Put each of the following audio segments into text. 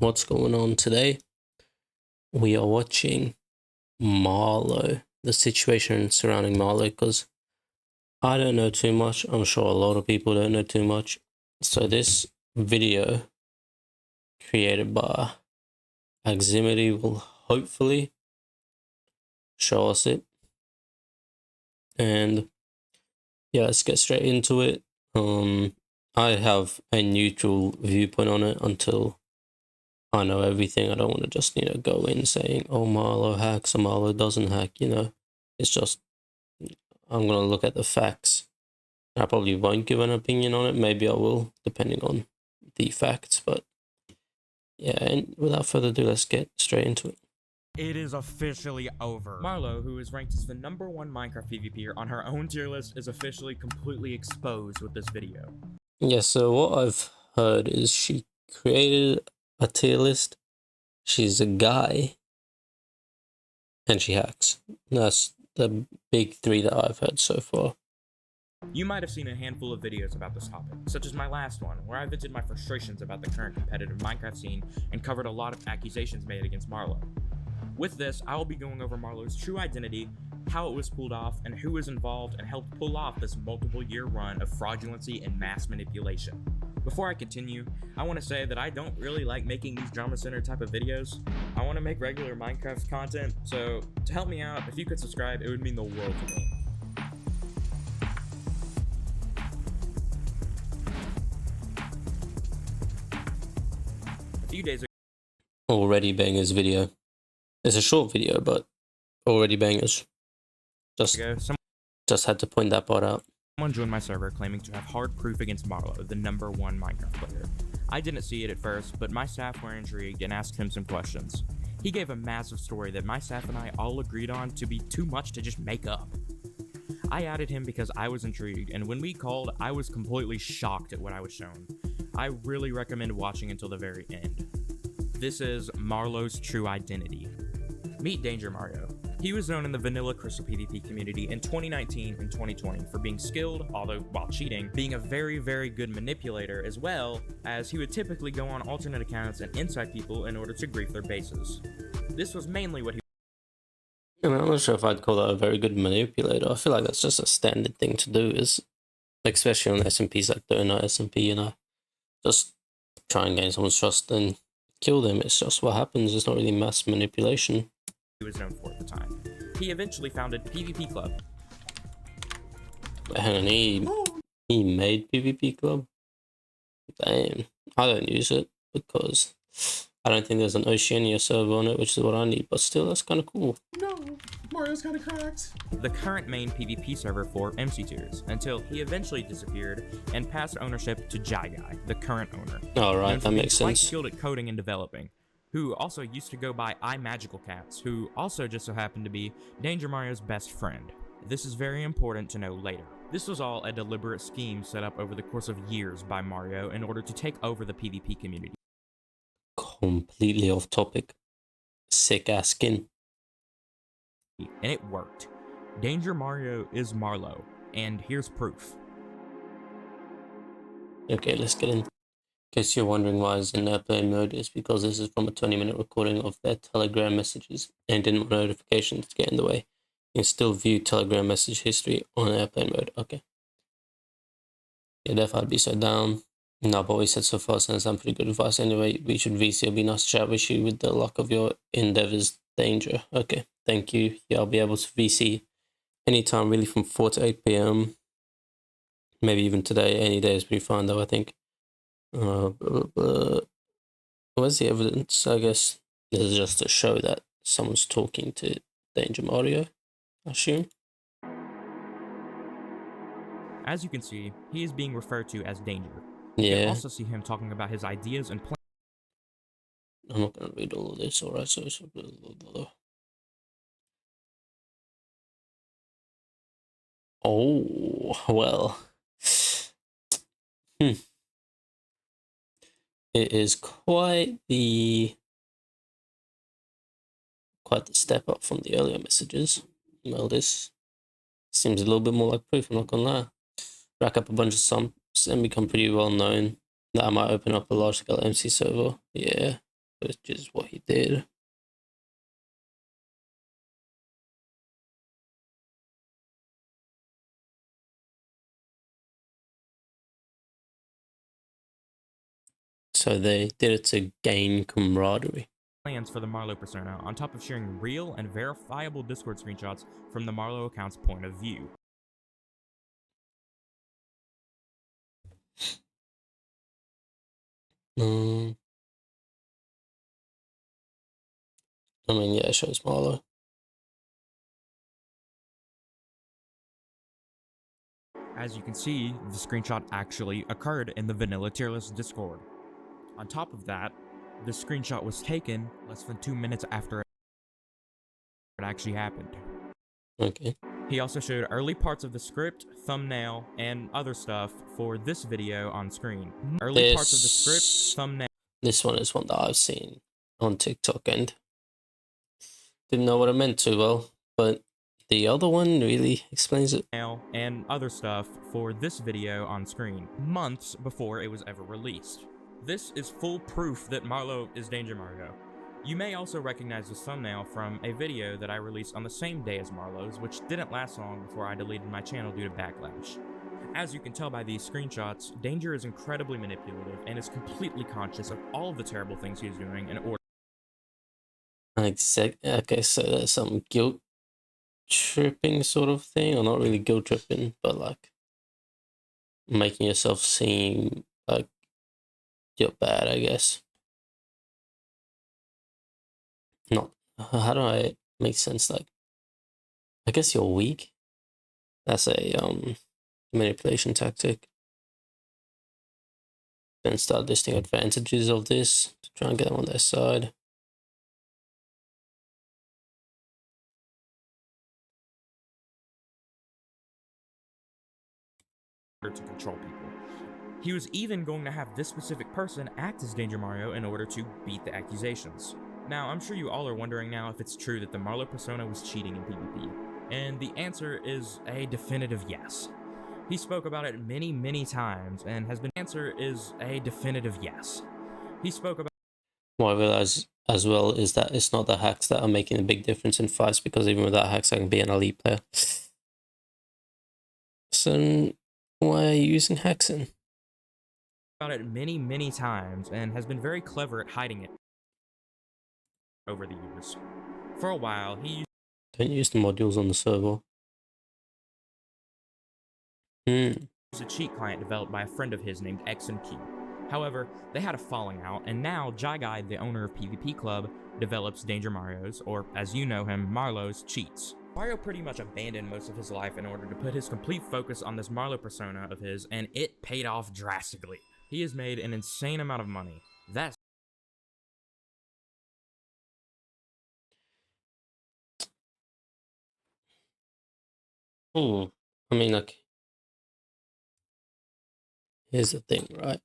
what's going on today? We are watching MARLOW, the situation surrounding MARLOW, because I don't know too much. I'm sure a lot of people don't know too much. So this video created by Aximity will hopefully show us it. And yeah, let's get straight into it. I have a neutral viewpoint on it until I know everything. I don't want to just, go in saying, oh, MARLOW hacks or MARLOW doesn't hack, It's just, I'm going to look at the facts. I probably won't give an opinion on it. Maybe I will, depending on the facts. But yeah, and without further ado, let's get straight into it. It is officially over. MARLOW, who is ranked as the #1 Minecraft PvPer on her own tier list, is officially completely exposed with this video. Yeah, so what I've heard is she created a tier list. She's a guy. And she hacks. That's the big three that I've heard so far. You might have seen a handful of videos about this topic, such as my last one, where I vented my frustrations about the current competitive Minecraft scene and covered a lot of accusations made against MARLOW. With this, I will be going over MARLOW's true identity, how it was pulled off, and who was involved and helped pull off this multiple-year run of fraudulency and mass manipulation. Before I continue, I want to say that I don't really like making these drama center type of videos. I want to make regular Minecraft content, so to help me out, if you could subscribe, it would mean the world to me. A few days ago, already bangers video. It's a short video, but already bangers. Just had to point that part out. Someone joined my server claiming to have hard proof against MARLOW, the #1 Minecraft player. I didn't see it at first, but my staff were intrigued and asked him some questions. He gave a massive story that my staff and I all agreed on to be too much to just make up. I added him because I was intrigued, and when we called, I was completely shocked at what I was shown. I really recommend watching until the very end. This is MARLOW's true identity. Meet Danger Mario. He was known in the vanilla Crystal PvP community in 2019 and 2020 for being skilled, although while cheating, being a very, very good manipulator, as well as he would typically go on alternate accounts and inside people in order to grief their bases. This was mainly what he I'm not sure if I'd call that a very good manipulator. I feel like that's just a standard thing to do, is especially on SMPs like Donut SMP, just try and gain someone's trust and kill them. It's just what happens. It's not really mass manipulation. He was known for at the time. He eventually founded PvP Club. Hang on, he made PvP Club? Damn. I don't use it because I don't think there's an Oceania server on it, which is what I need, but still, that's kind of cool. No, Mario's kind of cracked. The current main PvP server for MC tiers, until he eventually disappeared and passed ownership to Jai Guy, the current owner. Alright, that makes quite sense. Skilled at coding and developing, who also used to go by iMagicalCats, who also just so happened to be Danger Mario's best friend. This is very important to know later. This was all a deliberate scheme set up over the course of years by Mario in order to take over the PvP community. Completely off topic. Sick ass skin. And it worked. Danger Mario is MARLOW, and here's proof. Okay, let's get in. In case you're wondering why it's in airplane mode, it's because this is from a 20-minute recording of their Telegram messages and didn't want notifications to get in the way. You can still view Telegram message history on airplane mode. Okay. Yeah, definitely be so down. No, but we said so far, sounds some pretty good advice. Anyway, we should VC. It'll be nice to chat with you with the luck of your endeavors. Danger. Okay, thank you. Yeah, I'll be able to VC anytime, really, from 4 to 8 p.m. Maybe even today. Any day is pretty fine, though, I think. Where's the evidence? I guess this is just to show that someone's talking to Danger Mario, I assume. As you can see, he is being referred to as Danger. Yeah. You can also see him talking about his ideas and plans. I'm not going to read all of this, alright, so it's blah, blah, blah. Oh, well. It is quite the step up from the earlier messages. Well, this seems a little bit more like proof, I'm not gonna lie. Rack up a bunch of sumps and become pretty well known. That might open up a large scale MC server. Yeah. That's just what he did. So they did it to gain camaraderie. Plans for the MARLOW persona, on top of sharing real and verifiable Discord screenshots from the MARLOW account's point of view. I mean, yeah, it shows MARLOW. As you can see, the screenshot actually occurred in the vanilla tier list Discord. On top of that, the screenshot was taken less than 2 minutes after it actually happened. Okay. He also showed early parts of the script, thumbnail, and other stuff for this video on screen. Early parts of the script, thumbnail. This one is one that I've seen on TikTok and didn't know what it meant too well, but the other one really explains it. And other stuff for this video on screen, months before it was ever released. This is full proof that MARLOW is Danger Mario. You may also recognize this thumbnail from a video that I released on the same day as MARLOW's, which didn't last long before I deleted my channel due to backlash. As you can tell by these screenshots, Danger is incredibly manipulative and is completely conscious of all of the terrible things he is doing in order. Okay, so there's some guilt tripping sort of thing, or not really guilt tripping, but like making yourself seem like you're bad, I guess. Not, how do I make sense? Like, I guess you're weak. That's a manipulation tactic. Then start listing advantages of this to try and get them on their side. To control people. He was even going to have this specific person act as Danger Mario in order to beat the accusations. Now, I'm sure you all are wondering now if it's true that the MARLOW persona was cheating in PvP, and the answer is a definitive yes. He spoke about it many, many times, and has been answer is a definitive yes. He spoke about What I realize as well is that it's not the hacks that are making a big difference in fights, because even without hacks I can be an elite player. So why are you using hacks in? about it many, many times, and has been very clever at hiding it over the years. For a while, he Don't use the modules on the server. used a cheat client developed by a friend of his named X and Q. However, they had a falling out, and now Jai Guy, the owner of PvP Club, develops Danger Mario's, or as you know him, MARLOW's, cheats. Mario pretty much abandoned most of his life in order to put his complete focus on this MARLOW persona of his, and it paid off drastically. He has made an insane amount of money. That's I mean, like, here's the thing, right?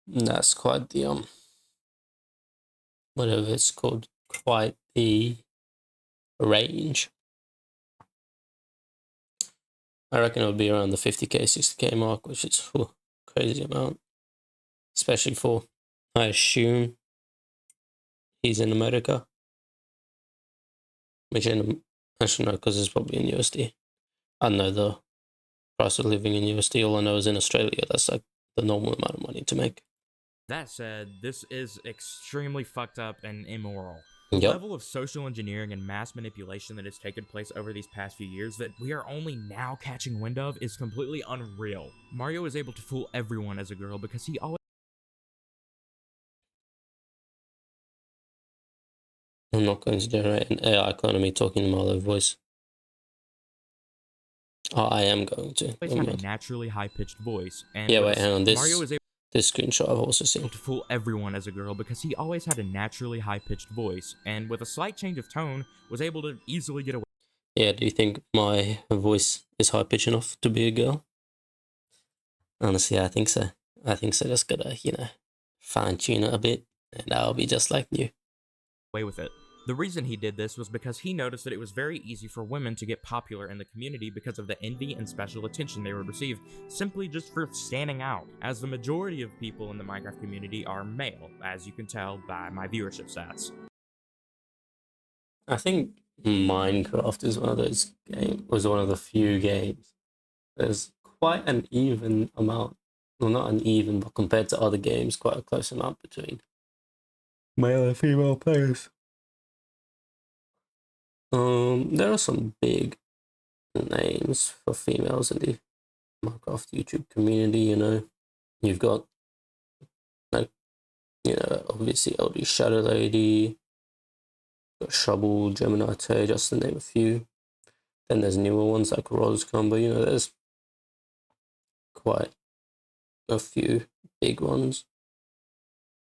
That's quite the whatever it's called, quite the range. I reckon it'll be around the 50k, 60k mark, which is a crazy amount. Especially for, I assume, he's in America. Which I should know, because it's probably in USD. I don't know the price of living in USD. All I know is in Australia, that's like the normal amount of money to make. That said, this is extremely fucked up and immoral. Yep. The level of social engineering and mass manipulation that has taken place over these past few years that we are only now catching wind of is completely unreal. Mario is able to fool everyone as a girl because he always I'm not going to generate an AI clone of me talking in MARLOW voice. Oh, I am going to. have a naturally high-pitched voice, and yeah, wait, hang on. Mario is able This screenshot I've also seen. to fool everyone as a girl because he always had a naturally high-pitched voice, and with a slight change of tone, was able to easily get away. Yeah, do you think my voice is high-pitched enough to be a girl? Honestly, I think so. I think so. Just gotta, fine-tune it a bit, and I'll be just like you. With it. The reason he did this was because he noticed that it was very easy for women to get popular in the community because of the envy and special attention they would receive simply just for standing out, as the majority of people in the Minecraft community are male, as you can tell by my viewership stats. I think Minecraft is one of those games, was one of the few games. There's quite an even amount, well, not uneven, but compared to other games, quite a close amount between male and female players. There are some big names for females in the Minecraft YouTube community. You know, you've got like, you know, obviously LD Shadow Lady, got Shovel, Gemini Tay, just to name a few. Then there's newer ones like Rose Combo. You know, there's quite a few big ones.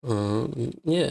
Yeah.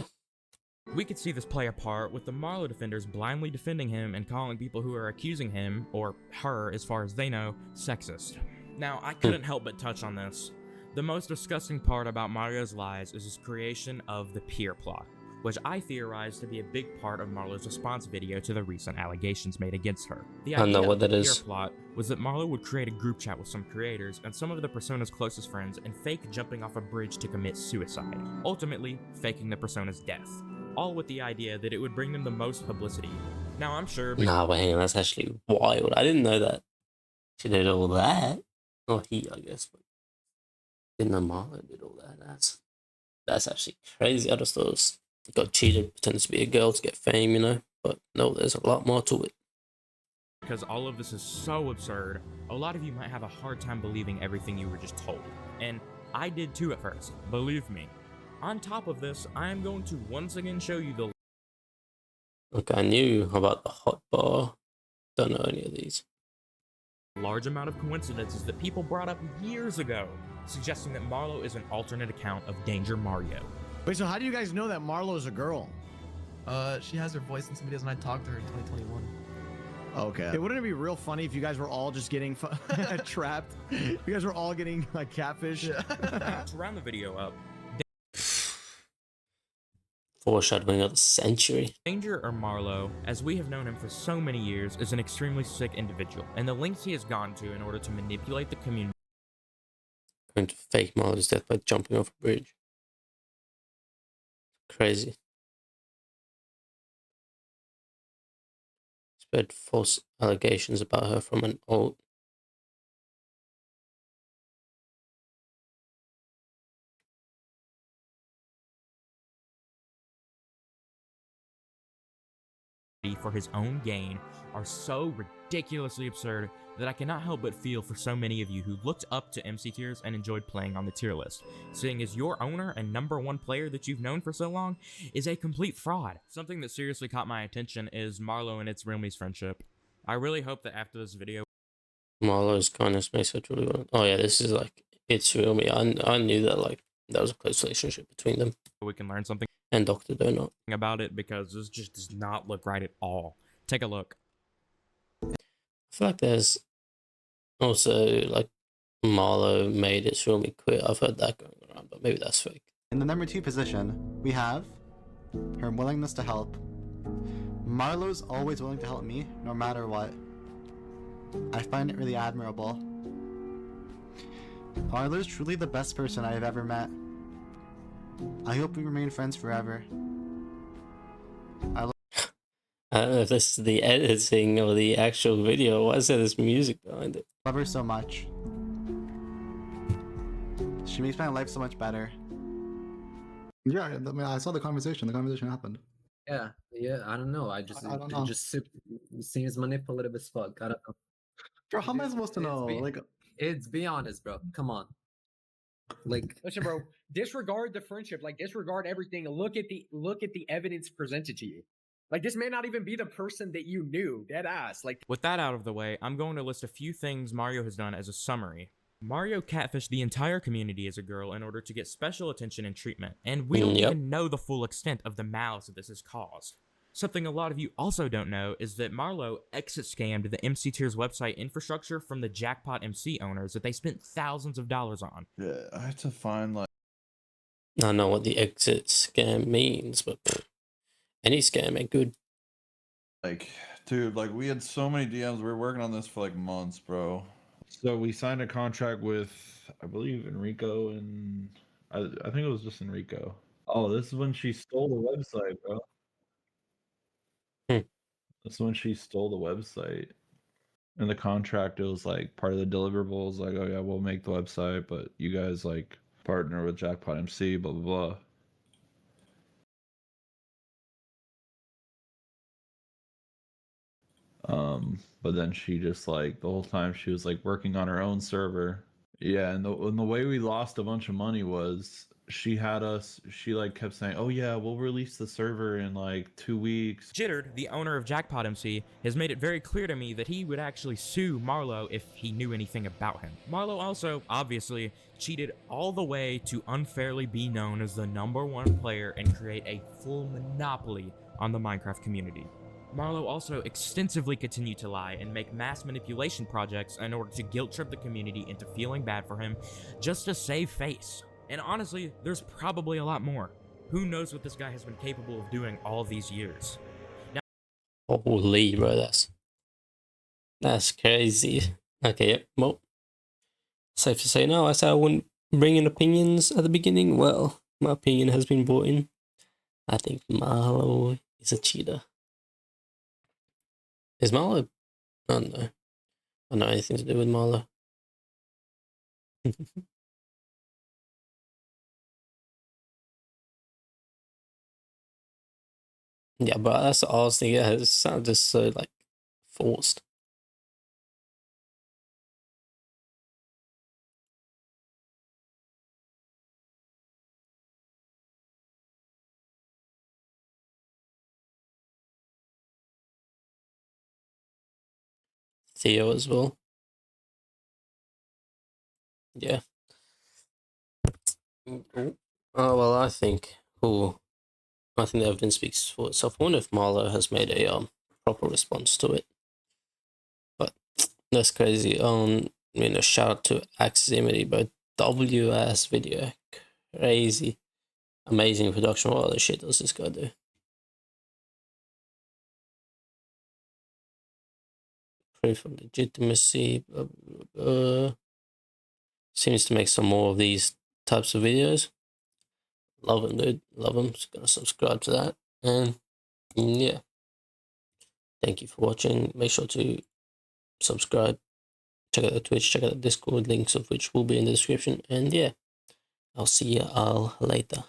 We could see this play a part with the Marlow defenders blindly defending him and calling people who are accusing him, or her as far as they know, sexist. Now, I couldn't help but touch on this. The most disgusting part about Mario's lies is his creation of the peer plot, which I theorized to be a big part of Marlow's response video to the recent allegations made against her. The I know idea what of the that peer is. plot was that Marlow would create a group chat with some creators and some of the persona's closest friends and fake jumping off a bridge to commit suicide, ultimately faking the persona's death, all with the idea that it would bring them the most publicity. Now, I'm sure... Nah, but hang on, that's actually wild. I didn't know that she did all that. Or he, I guess, but didn't know Marlow did all that. That's actually crazy. I just thought it was, got cheated, pretended to be a girl to get fame, you know? But no, there's a lot more to it. Because all of this is so absurd, a lot of you might have a hard time believing everything you were just told. And I did too at first, believe me. On top of this, I am going to once again show you the... Okay, I knew about the hot bar. Don't know any of these. large amount of coincidences that people brought up years ago, suggesting that Marlow is an alternate account of Danger Mario. Wait, so how do you guys know that Marlow is a girl? She has her voice in some videos, and I talked to her in 2021. Okay. Hey, wouldn't it be real funny if you guys were all just getting trapped? You guys were all getting like catfish. To round the video up, Foreshadowing of the century. Danger, or Marlow, as we have known him for so many years, is an extremely sick individual, and the lengths he has gone to in order to manipulate the community. Going to fake Marlow's death by jumping off a bridge. Crazy. Spread false allegations about her from an old... for his own gain are so ridiculously absurd that I cannot help but feel for so many of you who looked up to MC tiers and enjoyed playing on the tier list, seeing as your owner and #1 player that you've known for so long is a complete fraud. Something that seriously caught my attention is Marlow and It's Realmy's friendship. I really hope that after this video, Marlow's kindness makes her truly well. Oh yeah, this is like, It's Realmy. I knew that, like, there was a close relationship between them. we can learn something And Dr. Donut. about it, because this just does not look right at all. Take a look. I feel like there's also, like, Marlow made It's Realmy quit. I've heard that going around, but maybe that's fake. In the #2 position, we have her willingness to help. Marlow's always willing to help me, no matter what. I find it really admirable. Marlow's truly the best person I have ever met. I hope we remain friends forever. I don't know if this is the editing or the actual video. Why is there this music behind it? Love her so much. She makes my life so much better. Yeah, I mean, I saw the conversation. The conversation happened. Yeah, I don't know. I don't know. It just seems manipulative as fuck. I don't know. Bro, how am I supposed to know? Like, It's be honest, bro. Come on. Like, listen, bro. Disregard the friendship. Like, disregard everything. Look at the evidence presented to you. Like, this may not even be the person that you knew. Dead ass. Like, With that out of the way, I'm going to list a few things Mario has done as a summary. Mario catfished the entire community as a girl in order to get special attention and treatment, and we don't even know the full extent of the malice that this has caused. Something a lot of you also don't know is that Marlow exit scammed the MC Tiers website infrastructure from the Jackpot MC owners that they spent thousands of dollars on. Yeah, I had to find like... I know what the exit scam means, but any scam ain't good. Like, dude, like we had so many DMs. We were working on this for like months, bro. So we signed a contract with, I believe, Enrico, and I think it was just Enrico. Oh, this is when she stole the website, bro. Hmm. This is when she stole the website. In the contract, it was like part of the deliverables, like, oh yeah, we'll make the website, but you guys like partner with Jackpot MC, blah blah blah. But then she just like the whole time she was like working on her own server. Yeah, and the way we lost a bunch of money was she like kept saying, "Oh yeah, we'll release the server in like 2 weeks." Jittered, the owner of Jackpot MC, has made it very clear to me that he would actually sue Marlow if he knew anything about him. Marlow also, obviously, cheated all the way to unfairly be known as the #1 player and create a full monopoly on the Minecraft community. Marlow also extensively continued to lie and make mass manipulation projects in order to guilt-trip the community into feeling bad for him just to save face. And honestly, there's probably a lot more. Who knows what this guy has been capable of doing all these years? Holy, bro, that's crazy. Okay, yep. Well, safe to say now. I said I wouldn't bring in opinions at the beginning. Well, my opinion has been brought in. I think Marlow is a cheater. Is Marlow? Oh no, I don't know anything to do with Marlow. Yeah, but that's the odd thing. Yeah, it sounds just so like forced. Theo as well. Yeah. Oh well, I think. I think the evidence speaks for itself. I wonder if Marlow has made a proper response to it. But that's crazy. Shout out to Aximity, but WS video, crazy, amazing production. What other shit does this guy do? Proof of legitimacy. Seems to make some more of these types of videos. Love him, dude. Love him. Just gonna subscribe to that. And yeah, thank you for watching. Make sure to subscribe. Check out the Twitch. Check out the Discord. Links of which will be in the description. And yeah, I'll see you all later.